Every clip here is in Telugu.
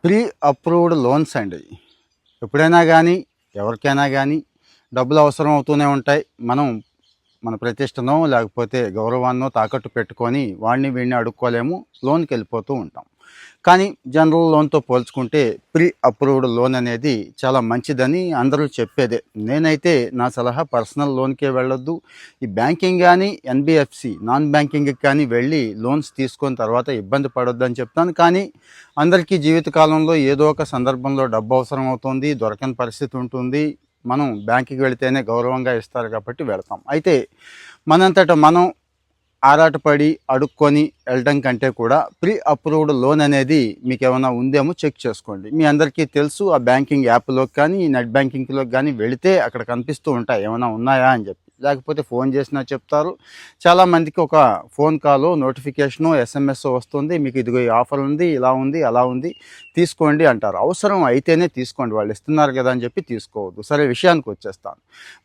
ప్రీ అప్రూవ్డ్ లోన్స్ అండి. ఎప్పుడైనా కానీ ఎవరికైనా కానీ డబ్బులు అవసరం అవుతూనే ఉంటాయి. మనం మన ప్రతిష్టనో లేకపోతే గౌరవాన్నో తాకట్టు పెట్టుకొని వాడిని వీడిని అడుక్కోలేము. లోన్కి వెళ్ళిపోతూ ఉంటాం. కానీ జనరల్ లోన్తో పోల్చుకుంటే ప్రీ అప్రూవ్డ్ లోన్ అనేది చాలా మంచిదని అందరూ చెప్పేదే. నేనైతే నా సలహా పర్సనల్ లోన్కే వెళ్ళొద్దు. ఈ బ్యాంకింగ్ కానీ ఎన్బిఎఫ్సి నాన్ బ్యాంకింగ్కి కానీ వెళ్ళి లోన్స్ తీసుకొని తర్వాత ఇబ్బంది పడొద్దు అని చెప్తాను. కానీ అందరికీ జీవితకాలంలో ఏదో ఒక సందర్భంలో డబ్బు అవసరం అవుతుంది, దొరకని పరిస్థితి ఉంటుంది. మనం బ్యాంకుకి వెళితేనే గౌరవంగా ఇస్తారు కాబట్టి వెళతాం. అయితే మనంతట మనం ఆరాటపడి అడుక్కొని వెళ్ళడం కంటే కూడా ప్రీ అప్రూవ్డ్ లోన్ అనేది మీకు ఏమైనా ఉందేమో చెక్ చేసుకోండి. మీ అందరికీ తెలుసు, ఆ బ్యాంకింగ్ యాప్లోకి కానీ నెట్ బ్యాంకింగ్లోకి కానీ వెళితే అక్కడ కనిపిస్తూ ఉంటాయి ఏమైనా ఉన్నాయా అని చెప్పి. లేకపోతే ఫోన్ చేసినా చెప్తారు. చాలామందికి ఒక ఫోన్ కాలు నోటిఫికేషను ఎస్ఎంఎస్ వస్తుంది, మీకు ఇదిగో ఈ ఆఫర్ ఉంది, ఇలా ఉంది, అలా ఉంది, తీసుకోండి అంటారు. అవసరం అయితేనే తీసుకోండి, వాళ్ళు ఇస్తున్నారు కదా అని చెప్పి తీసుకోవద్దు. సరే, విషయానికి వచ్చేస్తాను.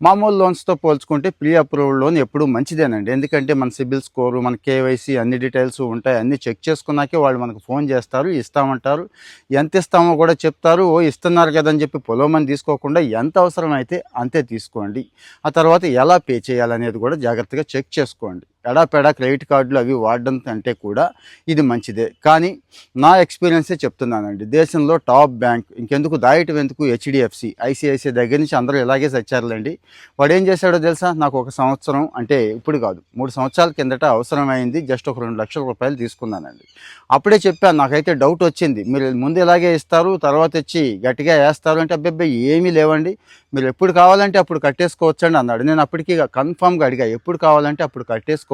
మామూలు లోన్స్తో పోల్చుకుంటే ప్రీ అప్రూవ్డ్ లోన్ ఎప్పుడూ మంచిదేనండి. ఎందుకంటే మన సిబిల్ స్కోరు, మన కేవైసీ అన్ని డీటెయిల్స్ ఉంటాయి. అన్నీ చెక్ చేసుకున్నాకే వాళ్ళు మనకు ఫోన్ చేస్తారు, ఇస్తామంటారు. ఎంత ఇస్తామో కూడా చెప్తారు. ఇస్తున్నారు కదా అని చెప్పి పొలోమని తీసుకోకుండా ఎంత అవసరం అయితే అంతే తీసుకోండి. ఆ తర్వాత ఎలా పే చేయాలనేది కూడా జాగ్రత్తగా చెక్ చేసుకోండి. ఎడాపెడా క్రెడిట్ కార్డులు అవి వాడడం కంటే కూడా ఇది మంచిదే. కానీ నా ఎక్స్పీరియన్సే చెప్తున్నానండి. దేశంలో టాప్ బ్యాంక్, ఇంకెందుకు దాయటం ఎందుకు, హెచ్డిఎఫ్సి, ఐసిఐసిఐ దగ్గర నుంచి అందరూ ఇలాగే సచ్చారులేండి. వాడు ఏం చేశాడో తెలుసా? నాకు ఒక సంవత్సరం, అంటే ఇప్పుడు కాదు 3 సంవత్సరాల కిందట అవసరమైంది, జస్ట్ ఒక 2 లక్షల రూపాయలు తీసుకున్నానండి. అప్పుడే చెప్పాను, నాకైతే డౌట్ వచ్చింది. మీరు ముందు ఇలాగే ఇస్తారు, తర్వాత వచ్చి గట్టిగా వేస్తారు అంటే, అబ్బాయి ఏమీ లేవండి, మీరు ఎప్పుడు కావాలంటే అప్పుడు కట్టేసుకోవచ్చండి అన్నాడు. నేను అప్పటికి కన్ఫామ్గా అడిగా, ఎప్పుడు కావాలంటే అప్పుడు కట్టేసుకోవచ్చా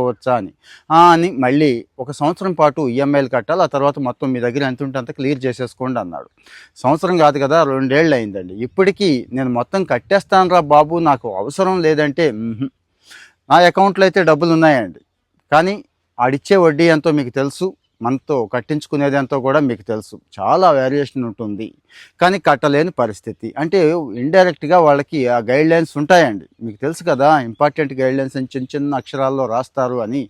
అని మళ్ళీ 1 సంవత్సరం పాటు ఈఎంఐలు కట్టాలి, ఆ తర్వాత మొత్తం మీ దగ్గర ఎంత ఉంటే అంత క్లియర్ చేసేసుకోండి అన్నాడు. సంవత్సరం కాదు కదా, 2 ఏళ్ళు అయిందండి. ఇప్పటికీ నేను మొత్తం కట్టేస్తాను రా బాబు, నాకు అవసరం లేదంటే నా అకౌంట్లో అయితే డబ్బులు ఉన్నాయండి. కానీ ఆడిచ్చే వడ్డీ ఎంతో మీకు తెలుసు, మనతో కట్టించుకునేది ఎంతో కూడా మీకు తెలుసు. చాలా వేరియేషన్ ఉంటుంది. కానీ కట్టలేని పరిస్థితి. అంటే ఇండైరెక్ట్గా వాళ్ళకి ఆ గైడ్లైన్స్ ఉంటాయండి. మీకు తెలుసు కదా, ఇంపార్టెంట్ గైడ్లైన్స్ అని చిన్న చిన్న అక్షరాల్లో రాస్తారు అని.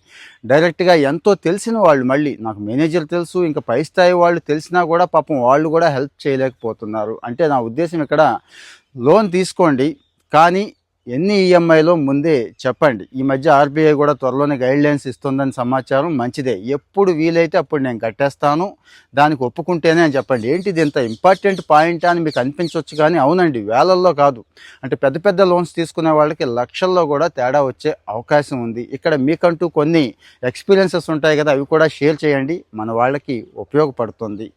డైరెక్ట్గా ఎంతో తెలిసిన వాళ్ళు, మళ్ళీ నాకు మేనేజర్ తెలుసు, ఇంకా పై స్థాయి వాళ్ళు తెలిసినా కూడా పాపం వాళ్ళు కూడా హెల్ప్ చేయలేకపోతున్నారు. అంటే నా ఉద్దేశం ఇక్కడ, లోన్ తీసుకోండి కానీ ఎన్ని ఈఎంఐలో ముందే చెప్పండి. ఈ మధ్య ఆర్బీఐ కూడా త్వరలోనే గైడ్లైన్స్ ఇస్తుందని సమాచారం, మంచిదే. ఎప్పుడు వీలైతే అప్పుడు నేను కట్టేస్తాను, దానికి ఒప్పుకుంటేనే అని చెప్పండి. ఏంటిది ఇంత ఇంపార్టెంట్ పాయింట్ అని మీకు అనిపించవచ్చు, కానీ అవునండి, వేలల్లో కాదు. అంటే పెద్ద పెద్ద లోన్స్ తీసుకునే వాళ్ళకి లక్షల్లో కూడా తేడా వచ్చే అవకాశం ఉంది. ఇక్కడ మీకంటూ కొన్ని ఎక్స్పీరియన్సెస్ ఉంటాయి కదా, అవి కూడా షేర్ చేయండి, మన వాళ్ళకి ఉపయోగపడుతుంది.